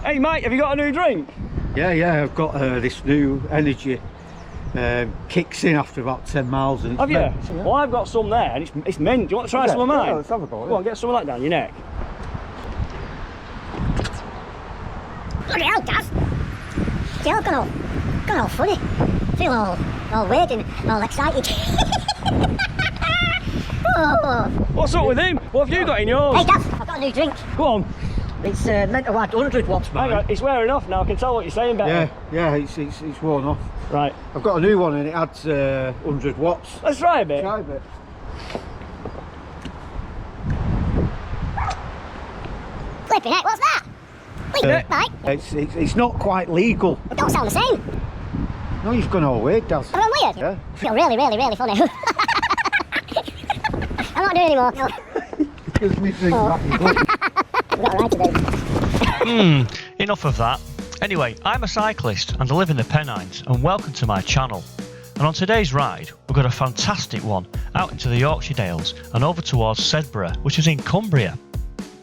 Hey Mike, have you got a new drink? Yeah, I've got this new energy. Kicks in after about 10 miles. And have you? Yeah. Well, I've got some there, and it's mint. Do you want to try some of mine? Yeah, let's have a go. Go on, get some of that down your neck. Bloody hell, Daz! You're gone all funny. Feel all weird and all excited. Oh. What's up with him? What have you got in yours? Hey, Daz, I've got a new drink. Go on. It's meant to add 100 watts, man. Hang on, it's wearing off now. I can tell what you're saying better. Yeah, it's worn off. Right. I've got a new one and it adds 100 watts. Let's try a bit. Try a bit. Flipping heck, what's that? Wait, Mike. It's not quite legal. It don't sound the same. No, you've gone all weird, Daz. I've gone weird? Yeah. I feel really, really, really funny. I'm not doing anymore. No. Gives me things back in blood. I've got a ride to do. Enough of that. Anyway, I'm a cyclist and I live in the Pennines, and welcome to my channel. And on today's ride, we've got a fantastic one out into the Yorkshire Dales and over towards Sedbergh, which is in Cumbria,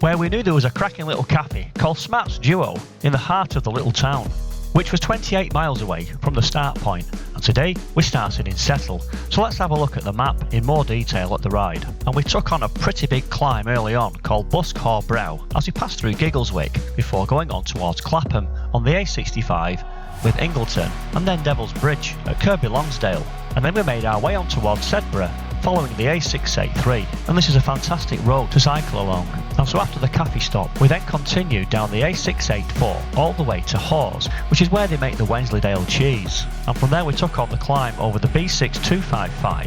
where we knew there was a cracking little cafe called Smatt's Duo in the heart of the little town, which was 28 miles away from the start point. And today we started in Settle, so let's have a look at the map in more detail at the ride. And we took on a pretty big climb early on called Buskhaw Brow as we passed through Giggleswick before going on towards Clapham on the A65 with Ingleton and then Devil's Bridge at Kirby Lonsdale, and then we made our way on towards Sedbergh following the A683, and this is a fantastic road to cycle along. And so after the cafe stop we then continued down the A684 all the way to Hawes, which is where they make the Wensleydale cheese, and from there we took on the climb over the B6255,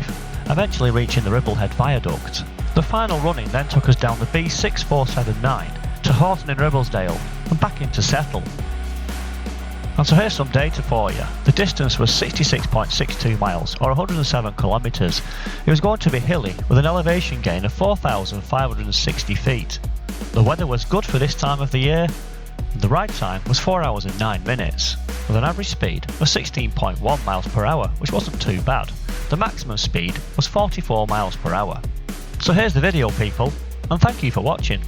eventually reaching the Ribblehead Viaduct. The final running then took us down the B6479 to Horton in Ribblesdale and back into Settle. And so here's some data for you. The distance was 66.62 miles or 107 kilometres. It was going to be hilly with an elevation gain of 4,560 feet. The weather was good for this time of the year. The ride time was 4 hours and 9 minutes with an average speed of 16.1 miles per hour, which wasn't too bad. The maximum speed was 44 miles per hour. So here's the video, people, and thank you for watching.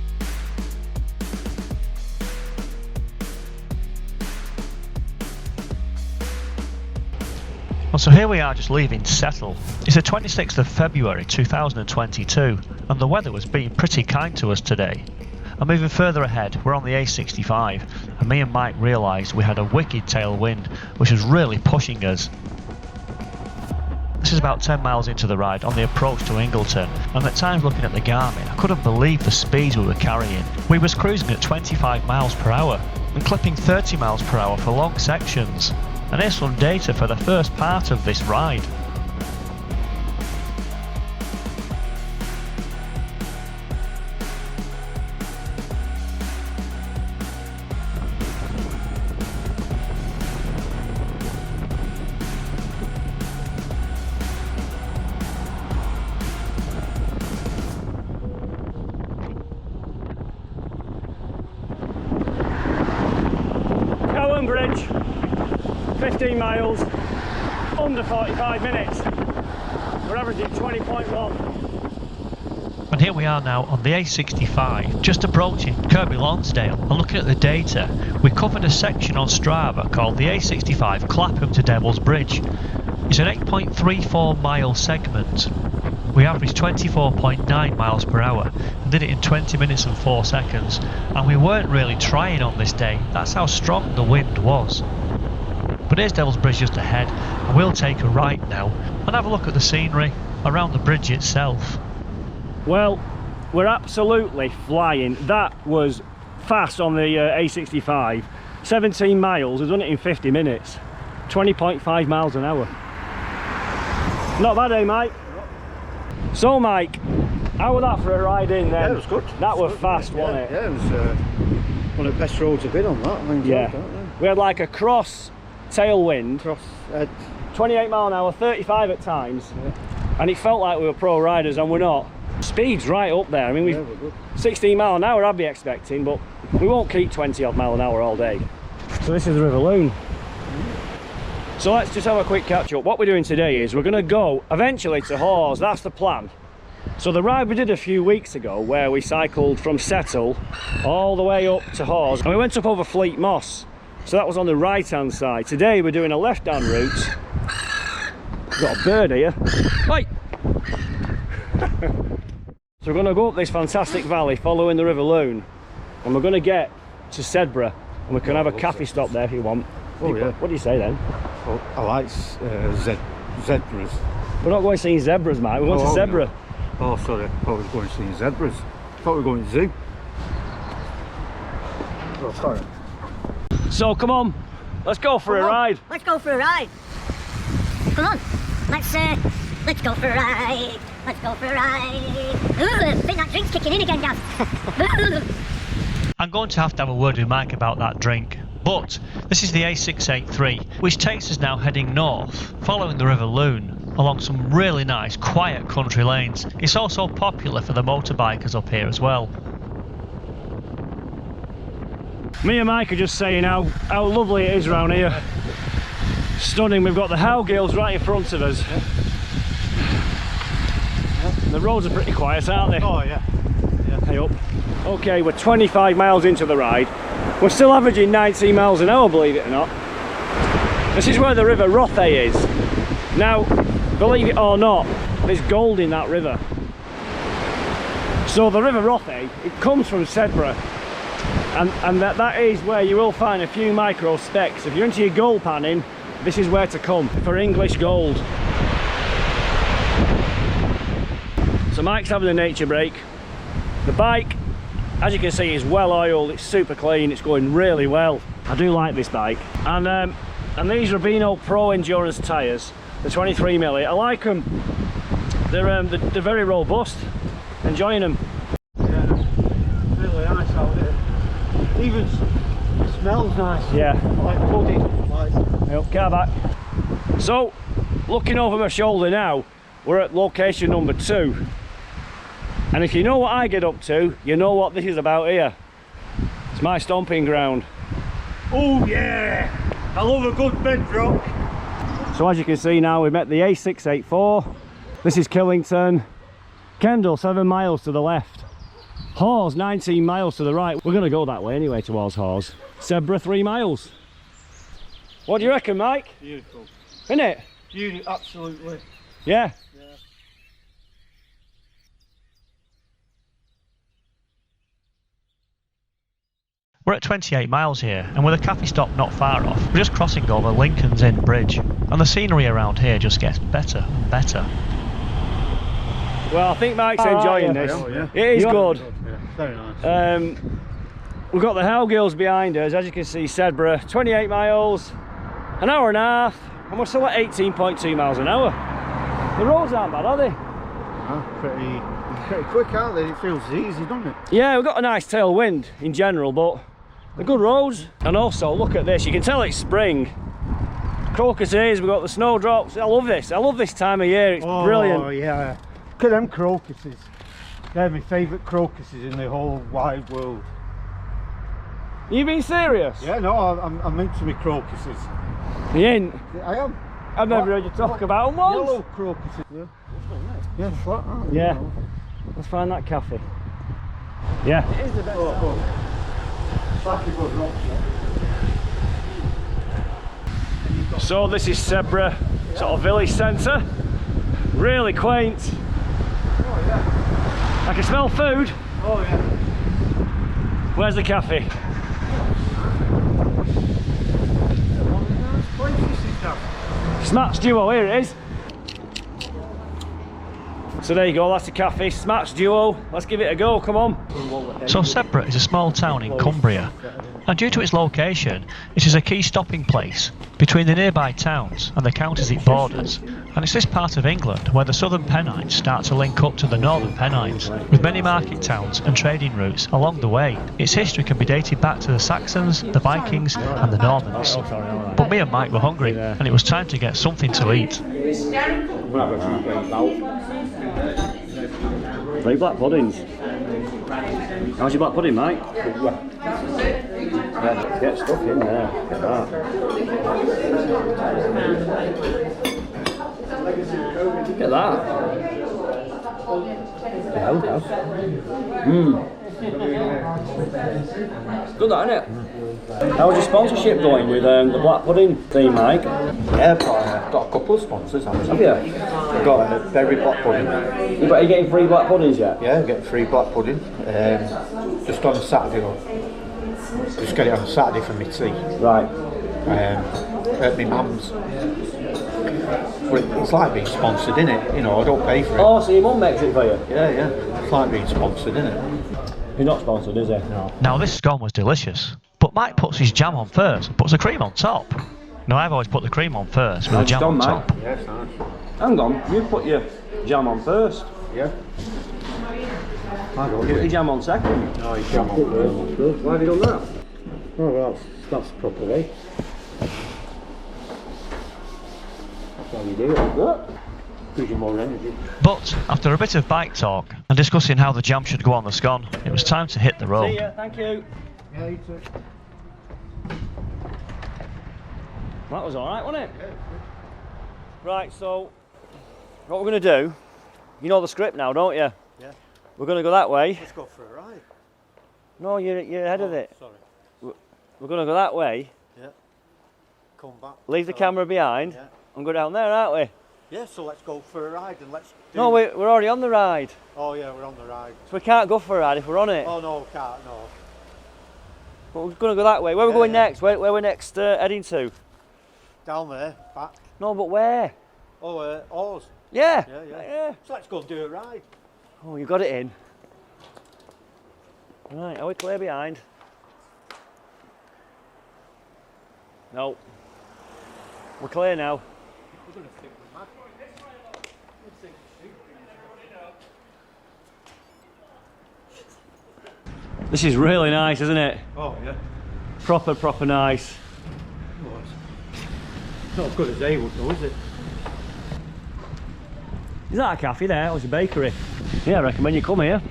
Well, so here we are just leaving Settle. It's the 26th of February 2022 and the weather was being pretty kind to us today. And moving further ahead, we're on the A65 and me and Mike realised we had a wicked tailwind which was really pushing us. This is about 10 miles into the ride on the approach to Ingleton, and at times looking at the Garmin I couldn't believe the speeds we were carrying. We was cruising at 25 miles per hour and clipping 30 miles per hour for long sections. And here's some data for the first part of this ride. Bridge, 15 miles, under 45 minutes. We're averaging 20.1. And here we are now on the A65, just approaching Kirby Lonsdale, and looking at the data, we covered a section on Strava called the A65 Clapham to Devil's Bridge. It's an 8.34 mile segment. We averaged 24.9 miles per hour and did it in 20 minutes and 4 seconds, and we weren't really trying on this day, that's how strong the wind was. But here's Devil's Bridge just ahead, and we'll take a right now and have a look at the scenery around the bridge itself. Well, we're absolutely flying. That was fast on the A65. 17 miles, we've done it in 50 minutes. 20.5 miles an hour. Not bad, eh, Mike? So, Mike, how was that for a ride in then? Yeah, it was good. That was fast, wasn't it? Yeah, it was one of the best roads I've been on that. Yeah. We had like a cross tailwind. 28 mile an hour, 35 at times. Yeah. And it felt like we were pro riders and we're not. Speed's right up there. I mean, we're good. 16 mile an hour I'd be expecting, but we won't keep 20 odd mile an hour all day. So this is the River Loon. So let's just have a quick catch up. What we're doing today is we're going to go eventually to Hawes, that's the plan. So the ride we did a few weeks ago, where we cycled from Settle all the way up to Hawes, and we went up over Fleet Moss, so that was on the right hand side. Today we're doing a left hand route. We've got a bird here. Oi! So we're going to go up this fantastic valley following the River Lune, and we're going to get to Sedbergh, and we can have a cafe stop there if you want. Oh, yeah. What do you say then? Oh, I like zebras. We're not going seeing zebras, mate. We're going to Sedbergh. Oh, sorry. I thought we were going to see zebras. I thought we were going to zoo. Oh, sorry. So come on, let's go for a ride. Let's go for a ride. Come on, let's go for a ride. Let's go for a ride. Ooh, I think that drink's kicking in again, Gav. I'm going to have a word with Mike about that drink. But this is the A683, which takes us now heading north, following the River Lune, along some really nice, quiet country lanes. It's also popular for the motorbikers up here as well. Me and Mike are just saying how lovely it is around here. Stunning. We've got the Howgills right in front of us. The roads are pretty quiet, aren't they? Oh, yeah. Hey up. Okay, we're 25 miles into the ride. We're still averaging 19 miles an hour, believe it or not. This is where the River Rothay is. Now, believe it or not, there's gold in that river. So the River Rothay, it comes from Sedbergh, and that is where you will find a few micro specks. If you're into your gold panning, this is where to come for English gold. So Mike's having a nature break. The bike, as you can see, is well oiled, it's super clean, it's going really well. I do like this bike. And these Rubino Pro Endurance tyres, the 23mm, I like them. They're very robust. Enjoying them. Yeah, really nice out here. Even it smells nice. Yeah. Like pudding. Like. Car back. So, looking over my shoulder now, we're at location number 2. And if you know what I get up to, you know what this is about here. It's my stomping ground. Oh yeah! I love a good bedrock. So as you can see now, we've met the A684. This is Killington. Kendal, 7 miles to the left. Hawes, 19 miles to the right. We're going to go that way anyway towards Hawes. Sedbergh, 3 miles. What do you reckon, Mike? Beautiful. Isn't it? Beautiful, absolutely. Yeah. We're at 28 miles here, and with a cafe stop not far off, we're just crossing over Lincoln's Inn Bridge, and the scenery around here just gets better and better. Well, I think Mike's enjoying this. Oh, yeah. It is good. Yeah, very nice. We've got the Howgills behind us, as you can see, Sedbergh, 28 miles, an hour and a half, and we're still at 18.2 miles an hour. The roads aren't bad, are they? Pretty quick, aren't they? It feels easy, doesn't it? Yeah, we've got a nice tailwind in general, but they're good roads. And also, look at this, you can tell it's spring. Crocuses, we've got the snowdrops. I love this. I love this time of year, it's brilliant. Oh yeah, look at them crocuses. They're my favourite crocuses in the whole wide world. You being serious? Yeah, no, I'm into my crocuses. You ain't? I am. I've never heard you talk about them once. Yellow crocuses. Yeah, flat, aren't they? Yeah. Let's find that cafe. Yeah. It is the best. So this is Sedbergh, sort of village centre. Really quaint. Oh yeah. I can smell food. Oh yeah. Where's the cafe? Smatt's Duo, here it is. So there you go, that's the cafe, Smatt's Duo. Let's give it a go, come on. So Sedbergh is a small town in Cumbria, and due to its location, it is a key stopping place between the nearby towns and the counties it borders, and it's this part of England where the southern Pennines start to link up to the northern Pennines, with many market towns and trading routes along the way. Its history can be dated back to the Saxons, the Vikings and the Normans. But me and Mike were hungry, and it was time to get something to eat. 3 black puddings. How's your black pudding, Mike? Get stuck in there. Look at that. Look at that. Yeah, it does. Good, that, isn't it? How was your sponsorship going with the black pudding theme, Mike? Yeah, I've got a couple of sponsors, haven't Have you? I've got a berry black pudding. Are you getting free black puddings yet? Yeah, I'm getting free black pudding. Just on a Saturday, though. Just get it on a Saturday for my tea. Right. At my mum's. Well, it's like being sponsored, innit? You know, I don't pay for it. Oh, so your mum makes it for you? Yeah, yeah. It's like being sponsored, innit? He's not sponsored, is he? No. Now this scone was delicious, but Mike puts his jam on first and puts the cream on top. Now I've always put the cream on first with the jam on top. Yeah, it's nice. Hang on, you put your jam on first. Yeah. I don't Put do your it. jam on second. No, you jam on first. Why have you done that? Oh, well, that's the proper way. That's how you do it. What? Gives you more energy. But after a bit of bike talk and discussing how the jam should go on the scone, it was time to hit the See road. ya, thank you. Yeah, you too. That was alright, wasn't it? Yeah. Right, so what we're going to do, you know the script now, don't you? Yeah. We're going to go that way. Let's go for a ride. No, you're ahead of it. Sorry. We're going to go that way, Yeah. Come back. leave the camera behind, Yeah. and go down there, aren't we? Yeah, so let's go for a ride and let's do... No, we're already on the ride. Oh yeah, we're on the ride. So we can't go for a ride if we're on it. Oh no, we can't, no. But we're going to go that way. Where are we going next? Where we're next heading to? Down there, back. No, but where? Oh, Oars. Yeah. Yeah. So let's go and do a ride. Oh, you got it in. Right, are we clear behind? No. We're clear now. We're going to think we're mad. This is really nice, isn't it? Oh yeah. Proper nice. Oh, it's not as good as they would though, is it? Is that a cafe there? Or is it a bakery? Yeah, I recommend you come here.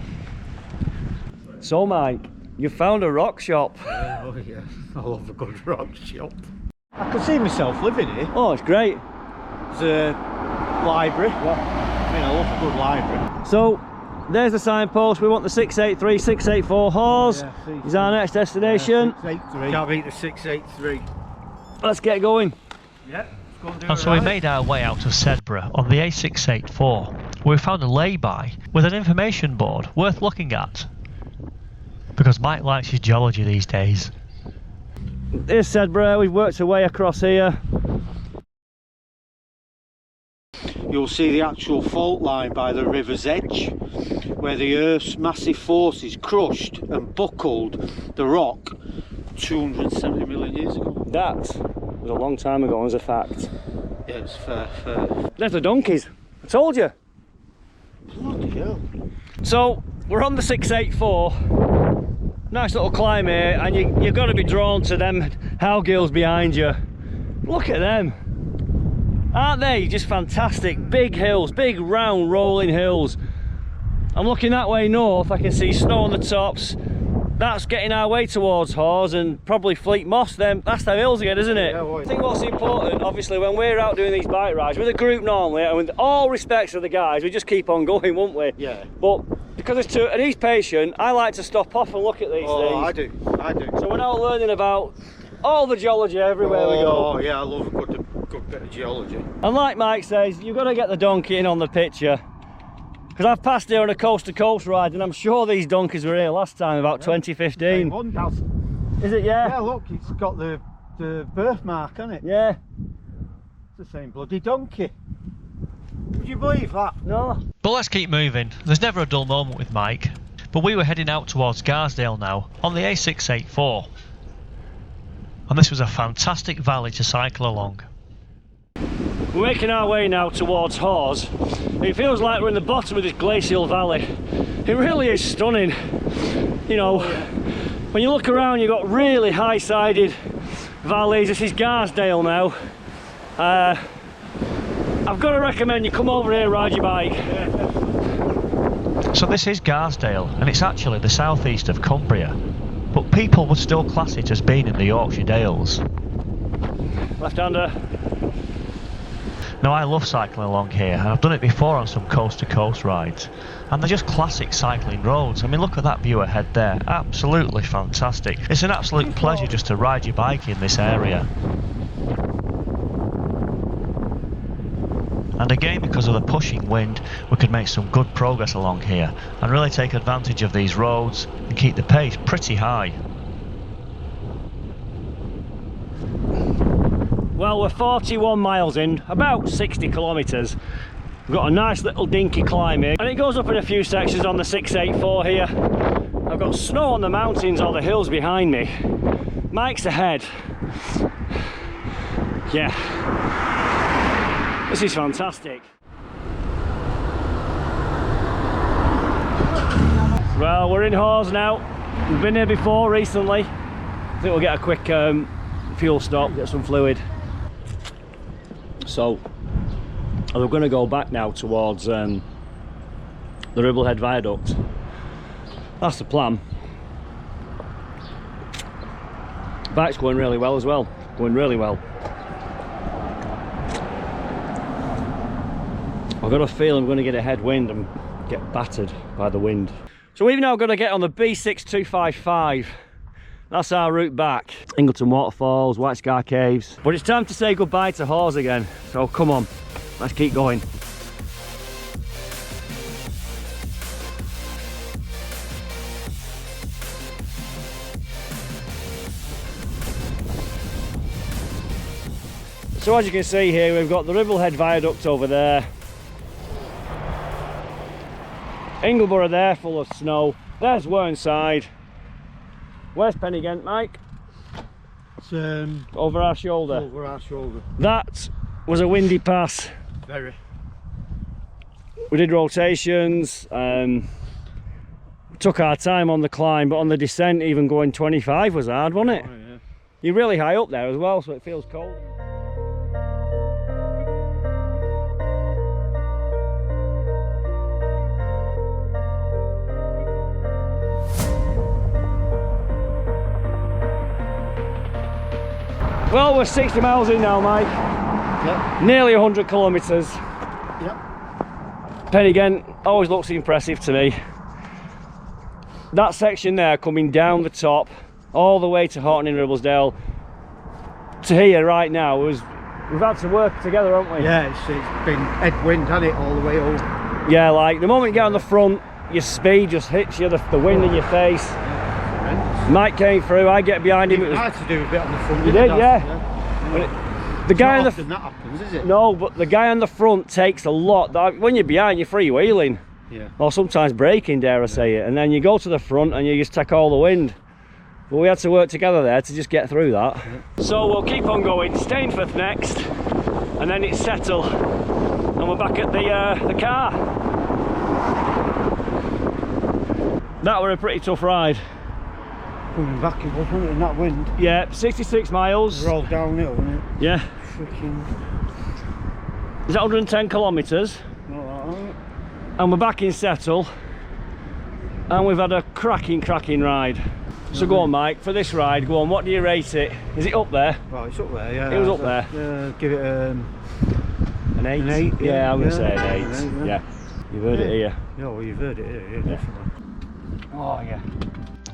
So Mike, you found a rock shop. Oh yeah. I love a good rock shop. I could see myself living here. Oh, it's great. There's a library. Yeah. I mean, I love a good library. So, there's the signpost. We want the 683, 684 Hawes. Yeah, Is our next destination. 683. Can't beat the 683. Let's get going. Yeah, let's go and do And so we made our way out of Sedbergh on the A684, where we found a lay-by with an information board worth looking at. Because Mike likes his geology these days. Here's Sedbergh. We've worked our way across here. You'll see the actual fault line by the river's edge, where the Earth's massive forces crushed and buckled the rock 270 million years ago. That was a long time ago, as a fact. Yeah, it's fair. There's the donkeys. I told you. Bloody hell. So, we're on the 684. Nice little climb here, and you've got to be drawn to them howgills behind you. Look at them. Aren't they just fantastic? Big hills, big round rolling hills. I'm looking that way north, I can see snow on the tops. That's getting our way towards Hawes and probably Fleet Moss. That's the hills again, isn't it? Yeah, well, I think what's important, obviously, when we're out doing these bike rides with a group normally, and with all respects to the guys, we just keep on going, won't we? Yeah. But because it's too, and he's patient, I like to stop off and look at these things. I do. So we're now learning about all the geology everywhere we go. Oh yeah, I love a good bit of geology. And like Mike says, you've got to get the donkey in on the picture. Because I've passed here on a coast-to-coast ride, and I'm sure these donkeys were here last time, about 2015. One does. Is it, yeah? Yeah, look, it's got the birthmark on it. Yeah. It's the same bloody donkey. Would you believe that? No. But let's keep moving. There's never a dull moment with Mike. But we were heading out towards Garsdale now, on the A684. And this was a fantastic valley to cycle along. We're making our way now towards Hawes. It feels like we're in the bottom of this glacial valley. It really is stunning. You know, when you look around, you've got really high-sided valleys. This is Garsdale now. I've got to recommend you come over here and ride your bike. So this is Garsdale, and it's actually the southeast of Cumbria. But people would still class it as being in the Yorkshire Dales. Left-hander. Now I love cycling along here, and I've done it before on some coast to coast rides, and they're just classic cycling roads. I mean, look at that view ahead there, absolutely fantastic. It's an absolute pleasure just to ride your bike in this area. And again, because of the pushing wind, we could make some good progress along here and really take advantage of these roads and keep the pace pretty high. Well, we're 41 miles in, about 60 kilometres. We've got a nice little dinky climb here, and it goes up in a few sections on the 684 here. I've got snow on the mountains or the hills behind me. Mike's ahead. Yeah, this is fantastic. Well, we're in Hawes now. We've been here before recently. I think we'll get a quick fuel stop, get some fluid. So we're going to go back now towards the Ribblehead Viaduct. That's the plan. Bike's going really well as well, going really well. I've got a feeling I'm going to get a headwind and get battered by the wind. So we've now got to get on the B6255. That's our route back. Ingleton Waterfalls, White Scar Caves. But it's time to say goodbye to Hawes again. So come on, let's keep going. So as you can see here, we've got the Ribblehead Viaduct over there. Ingleborough there, full of snow. There's Whernside. Where's Pennines, Mike? It's over our shoulder. over our shoulder. That was a windy pass. Very. We did rotations, took our time on the climb, but on the descent even going 25 was hard, wasn't it? Oh, yeah. You're really high up there as well, so it feels cold. Well, we're 60 miles in now, Mike. Yep. Nearly 100 kilometres. Yep. Pennines always looks impressive to me. That section there coming down the top, all the way to Horton in Ribblesdale, to here right now, we've had to work together, haven't we? Yeah, it's been headwind, hasn't it, all the way over. Yeah, like the moment you get on the front, your speed just hits you, the wind in your face. Mike came through, I get behind him. It was I had to do a bit on the front. You did, yeah. The guy on the that happens, is it? no, but the guy on the front takes a lot. When you're behind, you're freewheeling, Yeah. or sometimes braking, dare I say it, and then you go to the front and you just take all the wind. But we had to work together there to just get through that. Yeah. So we'll keep on going. Stainforth next, and then it's Settle, and we're back at the car. That were a pretty tough ride. Coming back, it wasn't it, in that wind. Yeah, 66 miles. Rolled downhill, wasn't it? Yeah. Freaking. Is that 110 kilometres? Alright. And we're back in Settle, and we've had a cracking ride. So go on, Mike, for this ride, go on, what do you rate it? Is it up there? Well, it's up there, yeah. It was up there. Give it An 8? An 8, Yeah, I'm going to yeah. say an 8. An 8, Yeah. You've heard it here. Yeah, well, you've heard it here, yeah, definitely. Oh, yeah.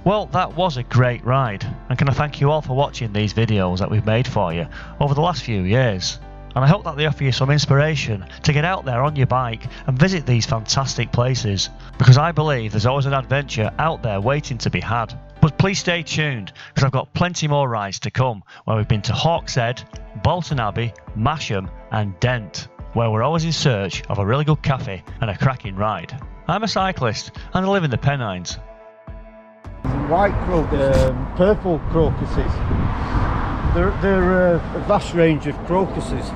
Well, that was a great ride, and can I thank you all for watching these videos that we've made for you over the last few years. And I hope that they offer you some inspiration to get out there on your bike and visit these fantastic places, because I believe there's always an adventure out there waiting to be had. But please stay tuned, because I've got plenty more rides to come, where we've been to Hawkshead, Bolton Abbey, Masham and Dent, where we're always in search of a really good cafe and a cracking ride. I'm a cyclist and I live in the Pennines. White purple crocuses. They're a vast range of crocuses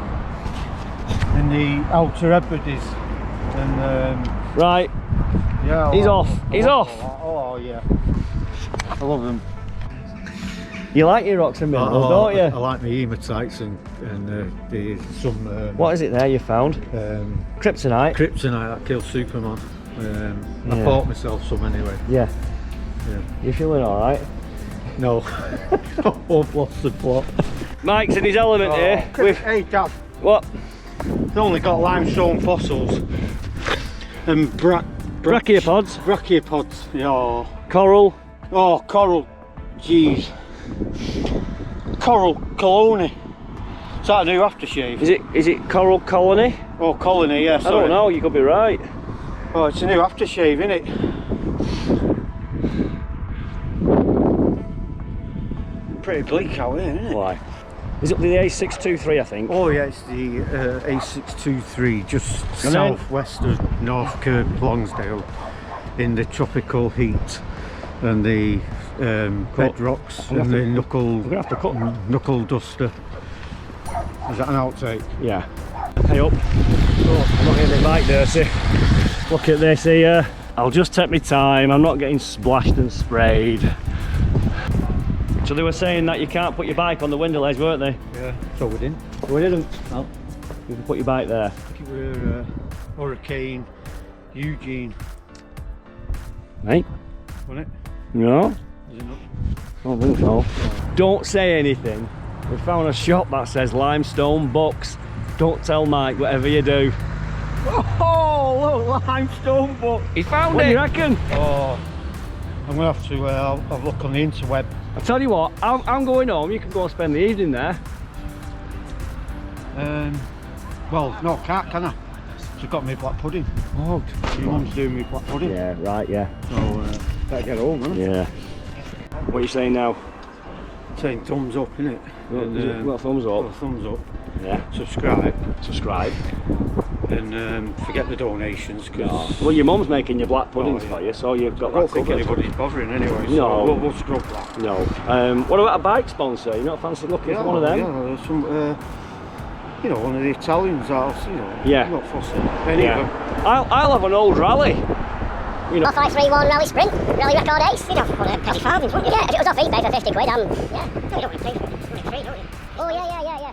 in the Outer Hebrides, and Right, yeah, he's off. He's off. Oh yeah, I love them. You like your rocks and minerals, don't you? I like my hematites and some. What is it there you found? Kryptonite? Kryptonite that kills Superman. I Yeah. bought myself some anyway. Yeah. Yeah. You feeling alright? No, I've lost the plot. Mike's in his element here. With Hey, Dad. what? They've only got limestone fossils and Brachiopods. brachiopods. Yeah. Coral. Oh, coral. Jeez. Coral colony. Is that a new aftershave? Is it coral colony? Oh, colony, yeah, I sorry. don't know, you could be right. Oh, it's a new aftershave, isn't it? Pretty bleak out here, isn't it? Why? Is it the A623, I think? Oh yeah, it's the A623, just then- southwest of North Kirk, Lonsdale, in the tropical heat and the bedrocks and the we're gonna have to cut. knuckle duster. Is that an outtake? Yeah. Hey up. Oh, I'm not getting my bike dirty. Look at this here. I'll just take my time. I'm not getting splashed and sprayed. So they were saying that you can't put your bike on the window ledge, weren't they? Yeah. So we didn't. We didn't. No. You can put your bike there. I think it were Hurricane Eugene, Right? wasn't it? No? Was it not? I don't think so. Don't say anything. We found a shop that says limestone bucks. Don't tell Mike whatever you do. Oh, look, limestone book. He found it. What do you reckon? Oh, I'm gonna have to have a look on the interweb. I tell you what, I'm going home. You can go and spend the evening there. Well, no, can't, can I? She's got me black pudding. Oh, Your mum's doing me black pudding. yeah, right, yeah. So, better get home, huh? Yeah. What are you saying now? Saying thumbs up, innit? Well, thumbs Well, up. thumbs up. Yeah. Subscribe. Subscribe. And forget the donations, because Well, your mum's making your black puddings Oh, yeah. for you, so you've got I don't that think covered. anybody's bothering anyway. So No. we'll scrub that. No. What about a bike sponsor? You not fancy looking for one of them? Yeah, there's some, you know, one of the Italians out, you know. Yeah. Not fussy. Any of them. I'll have an old rally. You know. 4531 rally sprint, rally record ace. You'd have to put a penny farthings, wouldn't you? Yeah, if it was off eBay for 50 quid, yeah. No, you don't want to pay for it. It's free, don't you? Oh, yeah.